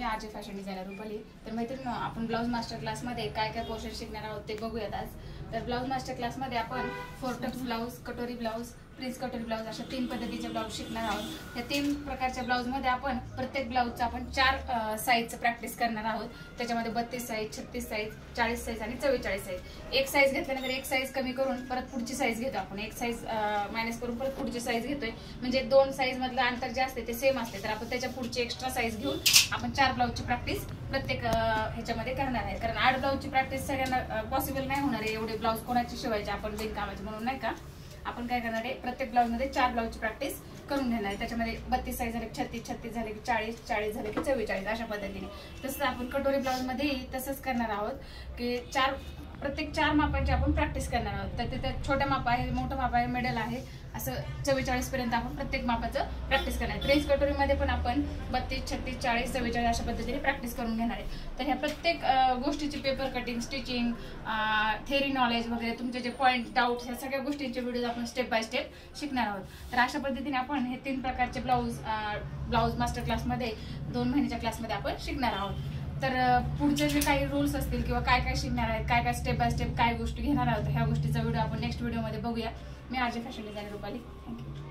मी RJ fashion designer Rupali. तर मैत्रिणी, आपण ब्लाऊज मास्टर क्लासमध्ये काय काय पोर्शन शिकणार आहोत ते बघूयात आज. तर ब्लाऊज मास्टर क्लासमध्ये आपण 4 टक्स ब्लाऊज, कटोरी ब्लाऊज, प्रिन्स कटोरी ब्लाऊज अशा 3 पद्धतीचे ब्लाऊज शिकणार आहोत. या 3 प्रकारच्या ब्लाऊजमध्ये आपण प्रत्येक ब्लाऊजचा आपण 4 साईजचं प्रॅक्टिस करणार आहोत. त्याच्यामध्ये 32 साईज, 36 साईज, 40 साईज आणि 44 साईज. एक साईज घेतल्यानंतर एक साईज कमी करून परत पुढची साईज घेतो आपण. एक साईज मायनस करून परत पुढची साईज घेतोय. म्हणजे 2 साईज मधलं अंतर जे असते ते सेम असते, तर आपण त्याच्या पुढची एक्स्ट्रा साईज घेऊन आपण 4 ब्लाऊजची प्रॅक्टिस प्रत्येक ह्याच्यामध्ये करणार आहे. कारण 8 ब्लाऊजची प्रॅक्टिस सगळ्यांना पॉसिबल नाही होणार आहे. एवढे ब्लाऊज कोणाचे शिवायचे आपण बिनकामाचे म्हणून, नाही का. आपण काय करणार आहे, प्रत्येक ब्लाऊज मध्ये 4 ब्लाऊजची प्रॅक्टिस करून घेणार आहे. त्याच्यामध्ये 32 साईज झाले, 36, 36 झाले की 40, 40 झाले की 44 अशा पद्धतीने. तसंच आपण कटोरी ब्लाऊज मध्ये तसंच करणार आहोत की प्रत्येक 4 मापांची आपण प्रॅक्टिस करणार आहोत. तर तिथे छोट्या माप आहे, मोठं माप आहे, मिडल आहे, असं 44 पर्यंत आपण प्रत्येक मापाचं प्रॅक्टिस करणार आहे. प्रिन्स कटोरीमध्ये पण आपण 32, 36, 40, 44 अशा पद्धतीने प्रॅक्टिस करून घेणार आहे. तर ह्या प्रत्येक गोष्टीची paper cutting, stitching, theory knowledge वगैरे, तुमचे जे पॉईंट, डाऊट, ह्या सगळ्या गोष्टींचे व्हिडिओ आपण स्टेप बाय स्टेप शिकणार आहोत. तर अशा पद्धतीने आपण हे 3 प्रकारचे ब्लाऊज मास्टर क्लासमध्ये 2 महिन्याच्या क्लासमध्ये आपण शिकणार आहोत. तर पुढचे जे काही रूल्स असतील किंवा काय काय शिकणार आहेत, काय काय स्टेप बाय स्टेप काय गोष्टी घेणार आहोत, ह्या गोष्टीचा व्हिडिओ आपण नेक्स्ट व्हिडिओमध्ये बघूया. मी RJ fashion designer Rupali. Thank you.